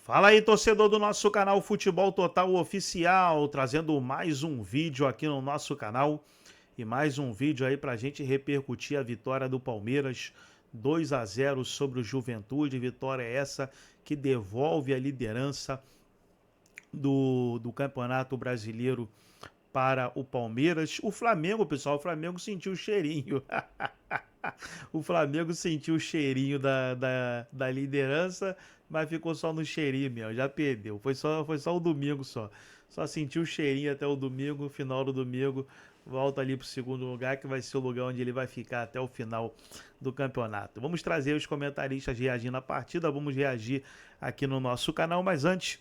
Fala aí, torcedor do nosso canal Futebol Total Oficial, trazendo mais um vídeo aqui no nosso canal e mais um vídeo aí pra gente repercutir a vitória do Palmeiras 2-0 sobre o Juventude, vitória essa que devolve a liderança do Campeonato Brasileiro para o Palmeiras. O Flamengo, pessoal, o Flamengo sentiu o cheirinho. O Flamengo sentiu o cheirinho da liderança, mas ficou só no cheirinho mesmo, já perdeu. Foi só o domingo só. Só sentiu o cheirinho até o domingo, final do domingo, volta ali para o segundo lugar, que vai ser o lugar onde ele vai ficar até o final do campeonato. Vamos trazer os comentaristas reagindo à partida, vamos reagir aqui no nosso canal, mas antes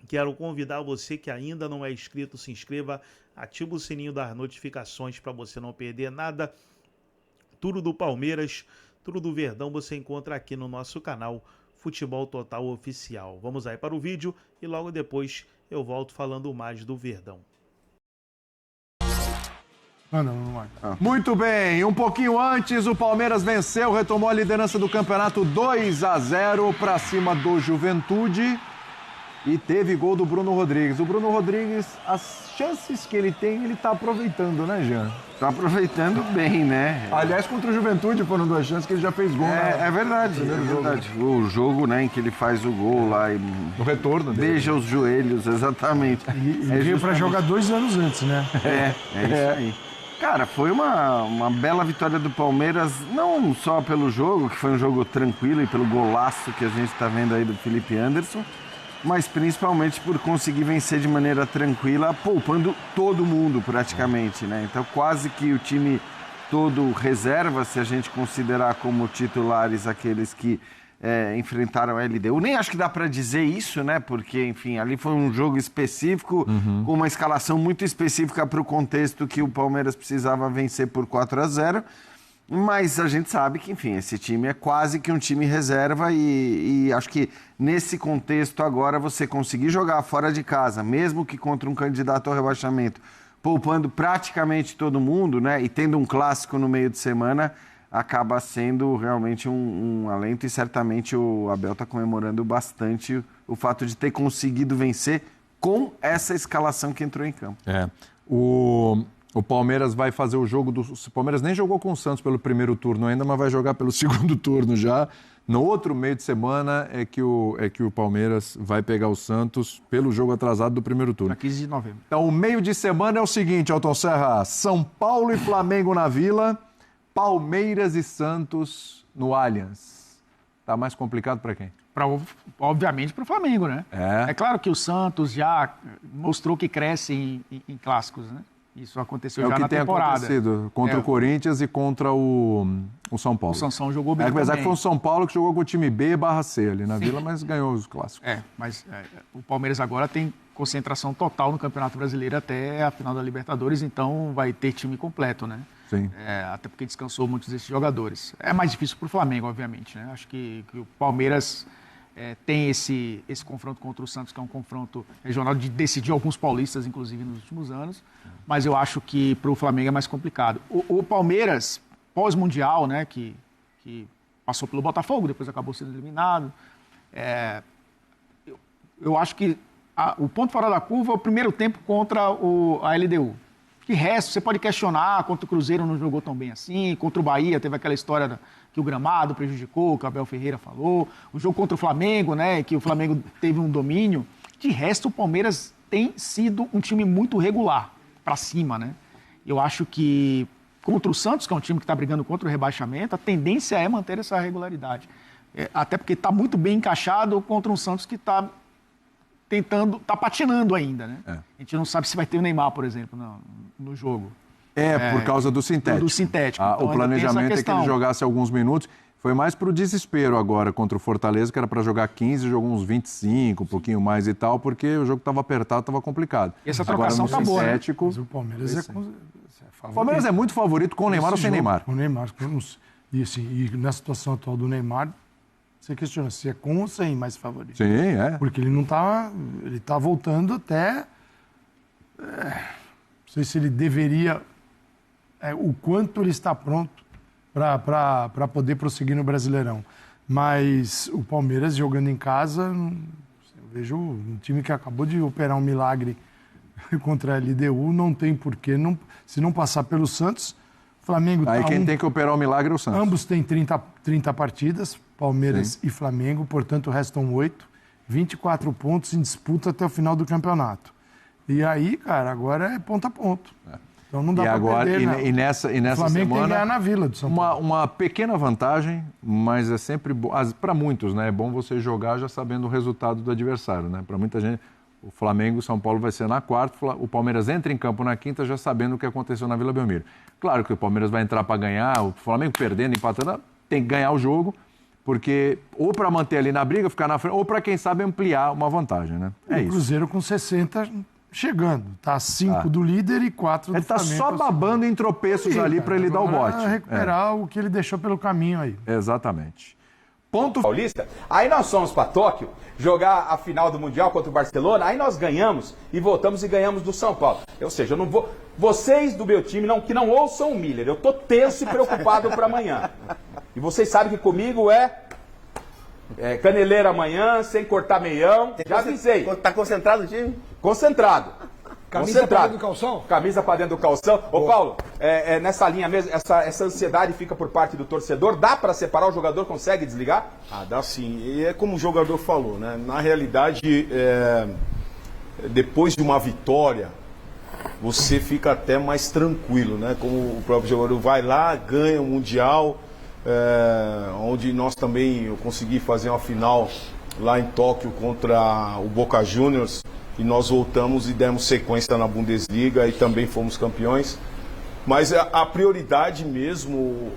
quero convidar você que ainda não é inscrito, se inscreva, ativa o sininho das notificações para você não perder nada. Tudo do Palmeiras, tudo do Verdão você encontra aqui no nosso canal Futebol Total Oficial. Vamos aí para o vídeo e logo depois eu volto falando mais do Verdão. Não vai. Muito bem, um pouquinho antes o Palmeiras venceu, retomou a liderança do campeonato 2-0 para cima do Juventude. E teve gol do Bruno Rodrigues. O Bruno Rodrigues, as chances que ele tem, ele tá aproveitando, né, Jean? Tá aproveitando bem, né? Aliás, contra o Juventude foram 2 chances que ele já fez gol. É verdade, é verdade. O jogo, né, em que ele faz o gol lá e... No retorno dele. Beija os joelhos, exatamente. E veio para jogar 2 anos antes, né? É isso aí. Cara, foi uma bela vitória do Palmeiras, não só pelo jogo, que foi um jogo tranquilo, e pelo golaço que a gente tá vendo aí do Felipe Anderson, mas principalmente por conseguir vencer de maneira tranquila, poupando todo mundo praticamente, né? Então quase que o time todo reserva, se a gente considerar como titulares aqueles que enfrentaram a LDU. Nem acho que dá para dizer isso, né? Porque, enfim, ali foi um jogo específico, com uma escalação muito específica para o contexto que o Palmeiras precisava vencer por 4-0. Mas a gente sabe que, enfim, esse time é quase que um time reserva e acho que nesse contexto agora você conseguir jogar fora de casa, mesmo que contra um candidato ao rebaixamento, poupando praticamente todo mundo, né, e tendo um clássico no meio de semana, acaba sendo realmente um alento e certamente o Abel está comemorando bastante o fato de ter conseguido vencer com essa escalação que entrou em campo. O Palmeiras vai fazer o jogo do... O Palmeiras nem jogou com o Santos pelo primeiro turno ainda, mas vai jogar pelo segundo turno já. No outro meio de semana é que o Palmeiras vai pegar o Santos pelo jogo atrasado do primeiro turno. Na 15 de novembro. Então, o meio de semana é o seguinte, Elton Serra. São Paulo e Flamengo na Vila, Palmeiras e Santos no Allianz. Tá mais complicado para quem? Obviamente para o Flamengo, né? É claro que o Santos já mostrou que cresce em clássicos, né? Isso aconteceu já na temporada. É o que tem acontecido contra o Corinthians e contra o São Paulo. O Sansão jogou bem apesar também. que foi o São Paulo que jogou com o time B/C ali na Vila, mas ganhou os clássicos. Mas o Palmeiras agora tem concentração total no Campeonato Brasileiro até a final da Libertadores, então vai ter time completo, né? Sim. Até porque descansou muitos desses jogadores. É mais difícil para o Flamengo, obviamente, né? Acho que o Palmeiras... tem esse confronto contra o Santos, que é um confronto regional de decidir alguns paulistas, inclusive, nos últimos anos. Mas eu acho que para o Flamengo é mais complicado. O Palmeiras, pós-mundial, né, que passou pelo Botafogo, depois acabou sendo eliminado, eu acho que o ponto fora da curva é o primeiro tempo contra a LDU. De resto, você pode questionar, contra o Cruzeiro não jogou tão bem assim, contra o Bahia teve aquela história que o gramado prejudicou, que o Abel Ferreira falou, o jogo contra o Flamengo, né, que o Flamengo teve um domínio. De resto, o Palmeiras tem sido um time muito regular, para cima, né? Eu acho que contra o Santos, que é um time que está brigando contra o rebaixamento, a tendência é manter essa regularidade. Até porque está muito bem encaixado contra um Santos que está está patinando ainda, né? A gente não sabe se vai ter o Neymar, por exemplo, no jogo. Por causa do sintético. Do sintético. Então, o planejamento é que ele jogasse alguns minutos. Foi mais para o desespero agora contra o Fortaleza, que era para jogar 15, jogou uns 25, um pouquinho mais e tal, porque o jogo estava apertado, estava complicado. E essa trocação está boa, né? Mas o Palmeiras o Palmeiras é muito favorito com o Neymar ou sem Neymar? Com o Neymar. E na situação atual do Neymar, você questiona se é com ou sem mais favorito. Sim, é. Porque ele não está... Ele está voltando até... não sei se ele deveria... o quanto ele está pronto para poder prosseguir no Brasileirão. Mas o Palmeiras jogando em casa Vejo um time que acabou de operar um milagre contra a LDU, não tem porquê. Se não passar pelo Santos, o Flamengo... Aí quem tem que operar o milagre é o Santos. Ambos têm 30 partidas, Palmeiras e Flamengo, portanto restam 8, 24 pontos em disputa até o final do campeonato. E aí, cara, agora é ponto a ponto. Então não dá para perder, né? E nessa o Flamengo semana, tem que ganhar na Vila do São Paulo. Uma pequena vantagem, mas é sempre bom. Para muitos, né? É bom você jogar já sabendo o resultado do adversário, né? Para muita gente, o Flamengo e o São Paulo vai ser na quarta, o Palmeiras entra em campo na quinta já sabendo o que aconteceu na Vila Belmiro. Claro que o Palmeiras vai entrar para ganhar, o Flamengo perdendo, empatando, tem que ganhar o jogo, porque ou para manter ali na briga, ficar na frente, ou para, quem sabe, ampliar uma vantagem, né? É isso. O Cruzeiro com 60 chegando. Tá 5 do líder e 4 do Flamengo. Ele tá só babando em tropeços ali para ele dar o bote. Recuperar o que ele deixou pelo caminho aí. Exatamente. Ponto Paulista. Aí nós fomos para Tóquio jogar a final do Mundial contra o Barcelona, aí nós ganhamos e voltamos e ganhamos do São Paulo. Ou seja, eu não vou... Vocês do meu time que não ouçam o Miller, eu tô tenso e preocupado para amanhã. E vocês sabem que comigo é caneleira amanhã, sem cortar meião. Já avisei. Tá concentrado o time? Concentrado. Camisa pra dentro do calção? Camisa pra dentro do calção. Ô Paulo, nessa linha mesmo, essa ansiedade fica por parte do torcedor. Dá pra separar? O jogador consegue desligar? Dá sim. E é como o jogador falou, né? Na realidade, depois de uma vitória, você fica até mais tranquilo, né? Como o próprio jogador vai lá, ganha o Mundial, onde nós também, eu consegui fazer uma final lá em Tóquio contra o Boca Juniors, e nós voltamos e demos sequência na Bundesliga e também fomos campeões. Mas a prioridade mesmo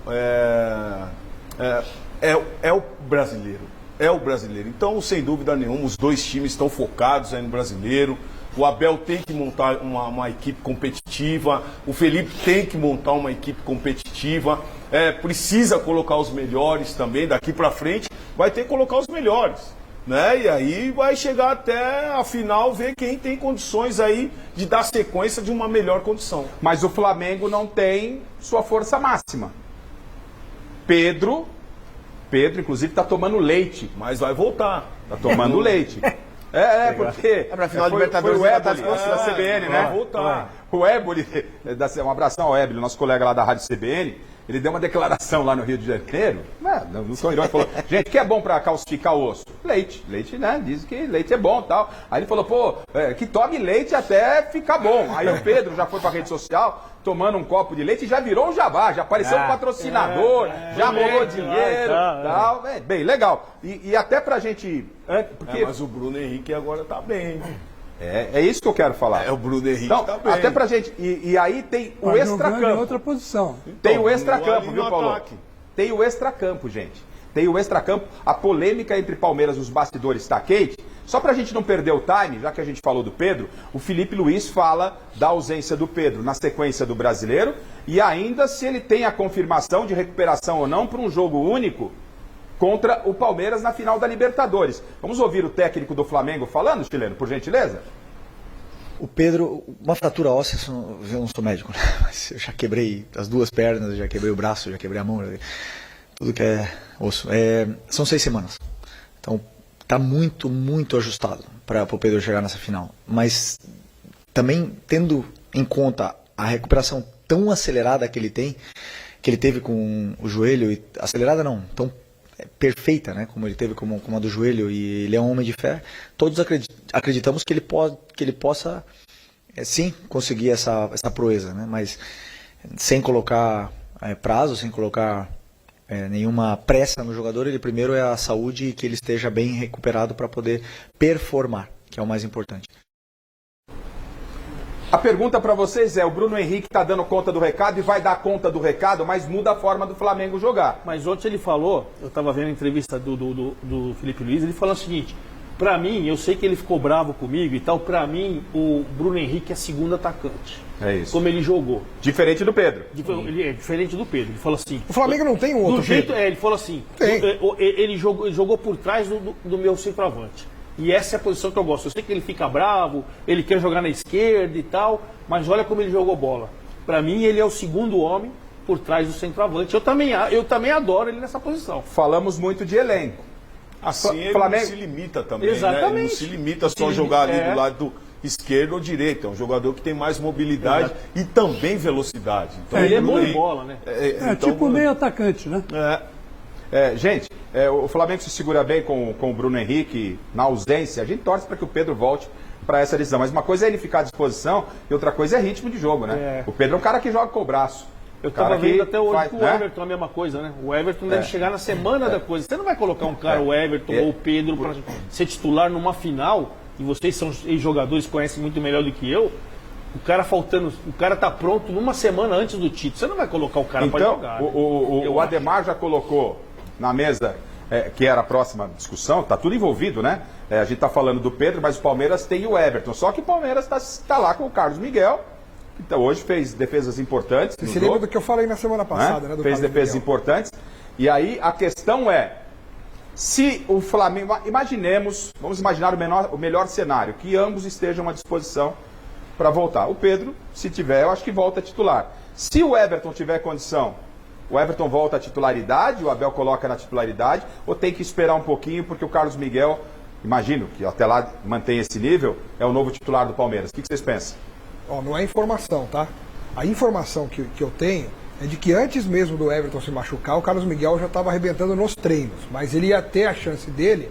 é o brasileiro. É o brasileiro. Então, sem dúvida nenhuma, os dois times estão focados aí no brasileiro. O Abel tem que montar uma equipe competitiva. O Felipe tem que montar uma equipe competitiva. Precisa colocar os melhores também. Daqui para frente vai ter que colocar os melhores. Né? E aí vai chegar até a final, ver quem tem condições aí de dar sequência de uma melhor condição. Mas o Flamengo não tem sua força máxima. Pedro, inclusive, está tomando leite. Mas vai voltar. Está tomando leite. Porque pra final Libertadores foi o Éboli da CBN, né? Vai voltar. O Éboli, um abração ao Éboli, nosso colega lá da Rádio CBN, ele deu uma declaração lá no Rio de Janeiro, no São Irônimo, falou, gente, o que é bom para calcificar o osso? Leite, né? Diz que leite é bom e tal. Aí ele falou, que tome leite até ficar bom. Aí o Pedro já foi pra rede social, tomando um copo de leite e já virou um jabá, já apareceu um patrocinador, já rolou dinheiro e tal. Bem, legal. E até pra gente... mas o Bruno Henrique agora tá bem. É isso que eu quero falar. O Bruno Henrique então, tá bem. Até pra gente... E aí tem o extracampo. outra posição. Tem o extracampo, viu, Paulo? Ataque. Tem o extracampo, gente. Tem o extracampo. A polêmica entre Palmeiras e os bastidores está quente. Só pra gente não perder o time, já que a gente falou do Pedro, o Felipe Luiz fala da ausência do Pedro na sequência do Brasileiro e ainda se ele tem a confirmação de recuperação ou não para um jogo único contra o Palmeiras na final da Libertadores. Vamos ouvir o técnico do Flamengo falando, chileno, por gentileza? O Pedro, uma fratura óssea, eu não sou médico, né? Mas eu já quebrei as duas pernas, já quebrei o braço, já quebrei a mão, tudo que é osso. São 6 semanas. Então tá muito, muito ajustado para o Pedro chegar nessa final. Mas também tendo em conta a recuperação tão acelerada que ele teve com o joelho, e acelerada não, tão perfeita, né, como ele teve com a do joelho, e ele é um homem de fé, todos acreditamos que ele possa sim conseguir essa proeza, né, mas sem colocar prazo, sem colocar nenhuma pressa no jogador. Ele primeiro é a saúde e que ele esteja bem recuperado para poder performar, que é o mais importante. A pergunta para vocês é, o Bruno Henrique está dando conta do recado e vai dar conta do recado, mas muda a forma do Flamengo jogar. Mas ontem ele falou, eu estava vendo a entrevista do Felipe Luiz, ele falou o seguinte, para mim, eu sei que ele ficou bravo comigo e tal, para mim o Bruno Henrique é segundo atacante. É isso. Como ele jogou. Diferente do Pedro. Ele é diferente do Pedro. Ele falou assim... O Flamengo não tem um outro jeito, ele falou assim, ele jogou por trás do meu centroavante. E essa é a posição que eu gosto. Eu sei que ele fica bravo, ele quer jogar na esquerda e tal, mas olha como ele jogou bola. Para mim, ele é o segundo homem por trás do centroavante. Eu também adoro ele nessa posição. Falamos muito de elenco. Assim ele Flamengo... não se limita também, Exatamente. né? Ele não se limita só a jogar ali do lado esquerdo ou direito. É um jogador que tem mais mobilidade e também velocidade. Então, ele é bom de bola, né? Então, tipo meio atacante, né? Gente, o Flamengo se segura bem com o Bruno Henrique na ausência. A gente torce para que o Pedro volte para essa decisão. Mas uma coisa é ele ficar à disposição e outra coisa é ritmo de jogo, né? O Pedro é um cara que joga com o braço. Eu estava vendo até hoje com o Everton a mesma coisa, né? O Everton deve chegar na semana da coisa. Você não vai colocar um cara, o Everton ou o Pedro, para ser titular numa final, e vocês são jogadores, conhecem muito melhor do que eu. O cara tá pronto numa semana antes do título. Você não vai colocar o cara para jogar. O Ademar já colocou na mesa, que era a próxima discussão, tá tudo envolvido, né? A gente tá falando do Pedro, mas o Palmeiras tem o Everton. Só que o Palmeiras tá lá com o Carlos Miguel. Então, hoje fez defesas importantes. Você se lembra do que eu falei na semana passada, né? Do fez defesas importantes. E aí a questão é, se o Flamengo... Vamos imaginar o melhor cenário, que ambos estejam à disposição para voltar. O Pedro, se tiver, eu acho que volta a titular. Se o Everton tiver condição, o Everton volta à titularidade, o Abel coloca na titularidade, ou tem que esperar um pouquinho, porque o Carlos Miguel, imagino que até lá mantém esse nível, é o novo titular do Palmeiras. O que vocês pensam? Não é informação, tá? A informação que eu tenho é de que antes mesmo do Everton se machucar, o Carlos Miguel já estava arrebentando nos treinos, mas ele ia ter a chance dele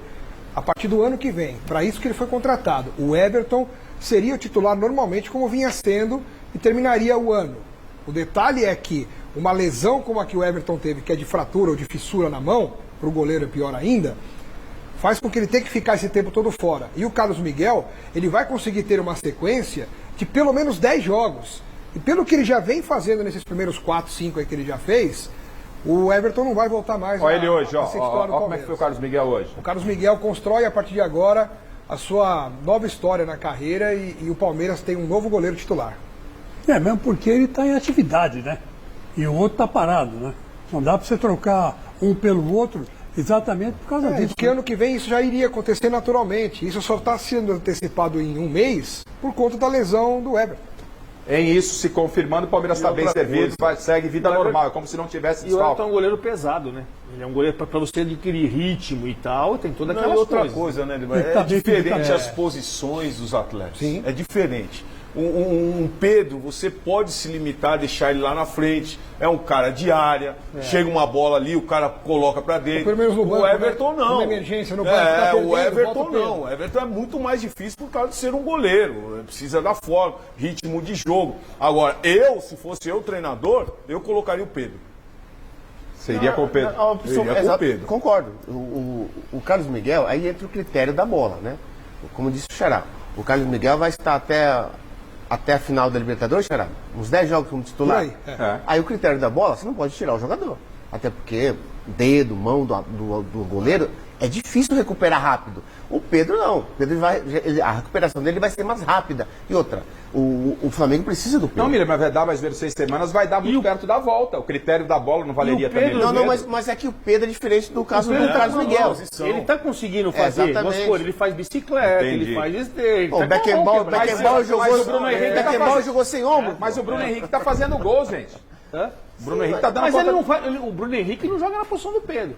a partir do ano que vem. Para isso que ele foi contratado. O Everton seria o titular normalmente como vinha sendo e terminaria o ano. O detalhe é que uma lesão como a que o Everton teve, que é de fratura ou de fissura na mão, para o goleiro é pior ainda, faz com que ele tenha que ficar esse tempo todo fora. E o Carlos Miguel, ele vai conseguir ter uma sequência de pelo menos 10 jogos. E pelo que ele já vem fazendo nesses primeiros 4, 5 aí que ele já fez, o Everton não vai voltar mais Olha ele hoje, a ser titular do Palmeiras. Como é que foi o Carlos Miguel hoje? O Carlos Miguel constrói a partir de agora a sua nova história na carreira e o Palmeiras tem um novo goleiro titular. Mesmo porque ele está em atividade, né? E o outro está parado, né? Não dá para você trocar um pelo outro exatamente por causa disso. Porque ano que vem isso já iria acontecer naturalmente. Isso só está sendo antecipado em um mês por conta da lesão do Everton. Em isso, se confirmando, o Palmeiras está bem servido, segue vida normal, é como se não tivesse desfalque. E o Everton é um goleiro pesado, né? Ele é um goleiro para você adquirir ritmo e tal, tem toda aquela outra coisa, né? É diferente as posições dos atletas. Sim. É diferente. Um Pedro, você pode se limitar a deixar ele lá na frente. É um cara de área, chega uma bola ali, o cara coloca pra dentro. Pelo menos no banco, o Everton né? não. Uma emergência no banco, tá perdendo, o Everton volta o não. O Everton é muito mais difícil por causa de ser um goleiro. Precisa da forma, ritmo de jogo. Agora, se fosse eu treinador, eu colocaria o Pedro. Seria com o Pedro. Concordo. O Carlos Miguel, aí entra o critério da bola, né? Como disse o Xará. O Carlos Miguel vai estar até a final da Libertadores, Xará? Uns 10 jogos como titular. Aí o critério da bola, você não pode tirar o jogador. Até porque dedo, mão do goleiro, é difícil recuperar rápido. O Pedro não. A recuperação dele vai ser mais rápida. E outra, o Flamengo precisa do Pedro. Não, Miriam, mas vai dar mais vezes 6 semanas, vai dar muito perto da volta. O critério da bola não valeria também. Mas é que o Pedro é diferente do caso do Carlos Miguel. Ele está conseguindo fazer, ele faz bicicleta, ele faz esteira. O Beckenbauer jogou sem ombro. Mas o Bruno Henrique está fazendo gol, gente. O Bruno Henrique está dando Mas o Bruno Henrique não joga na posição do Pedro.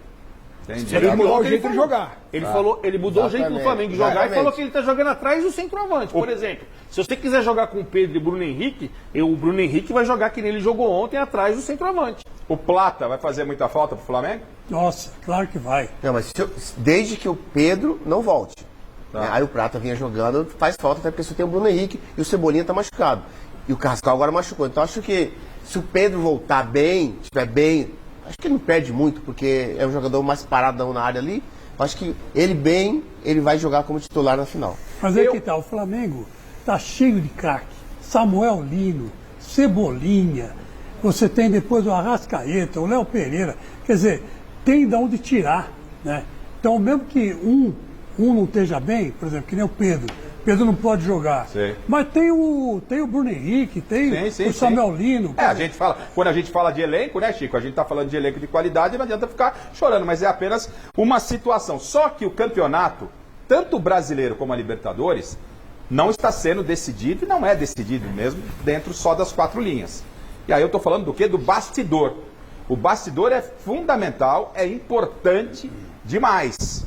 Ele mudou o jeito de jogar. Ele mudou o jeito do Flamengo de jogar e falou que ele está jogando atrás do centroavante. Por exemplo, se você quiser jogar com o Pedro e o Bruno Henrique, o Bruno Henrique vai jogar que nem ele jogou ontem atrás do centroavante. O Plata vai fazer muita falta pro Flamengo? Nossa, claro que vai. Não, mas desde que o Pedro não volte. Aí o Prata vinha jogando, faz falta, até porque você tem o Bruno Henrique e o Cebolinha tá machucado. E o Carrascal agora machucou. Então acho que se o Pedro voltar bem, estiver bem, acho que ele não perde muito, porque é um jogador mais paradão na área ali. Acho que ele vai jogar como titular na final. Mas aí que tá, o Flamengo tá cheio de craque. Samuel Lino, Cebolinha, você tem depois o Arrascaeta, o Léo Pereira. Quer dizer, tem de onde tirar, né? Então, mesmo que um não esteja bem, por exemplo, que nem o Pedro não pode jogar. Sim. Mas tem o Bruno Henrique, tem o Samuel Lino. Quando a gente fala de elenco, né, Chico? A gente está falando de elenco de qualidade, não adianta ficar chorando, mas é apenas uma situação. Só que o campeonato, tanto o brasileiro como a Libertadores, não está sendo decidido, e não é decidido mesmo, dentro só das 4 linhas. E aí eu estou falando do quê? Do bastidor. O bastidor é fundamental, é importante demais.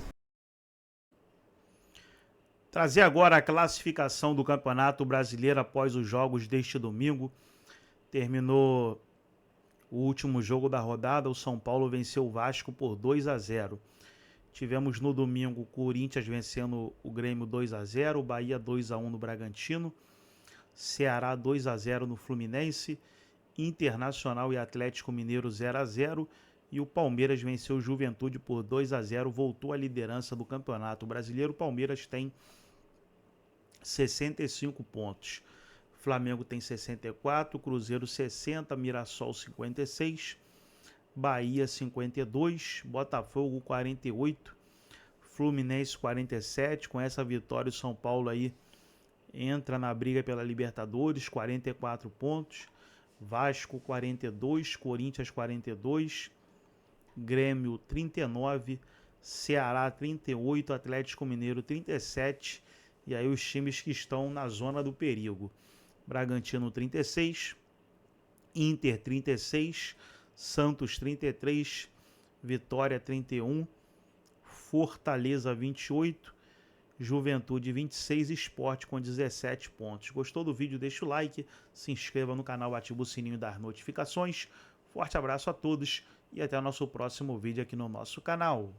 Trazer agora a classificação do Campeonato Brasileiro após os jogos deste domingo. Terminou o último jogo da rodada, o São Paulo venceu o Vasco por 2-0. Tivemos no domingo o Corinthians vencendo o Grêmio 2-0, o Bahia 2-1 no Bragantino, Ceará 2-0 no Fluminense, Internacional e Atlético Mineiro 0-0 e o Palmeiras venceu o Juventude por 2-0, voltou à liderança do Campeonato Brasileiro. O Palmeiras tem 65 pontos. Flamengo tem 64, Cruzeiro 60, Mirassol 56, Bahia 52, Botafogo 48, Fluminense 47. Com essa vitória o São Paulo aí entra na briga pela Libertadores, 44 pontos. Vasco 42, Corinthians 42, Grêmio 39, Ceará 38, Atlético Mineiro 37. E aí os times que estão na zona do perigo: Bragantino 36, Inter 36, Santos 33, Vitória 31, Fortaleza 28, Juventude 26 e Sport com 17 pontos. Gostou do vídeo? Deixa o like, se inscreva no canal, ativa o sininho das notificações. Forte abraço a todos e até o nosso próximo vídeo aqui no nosso canal.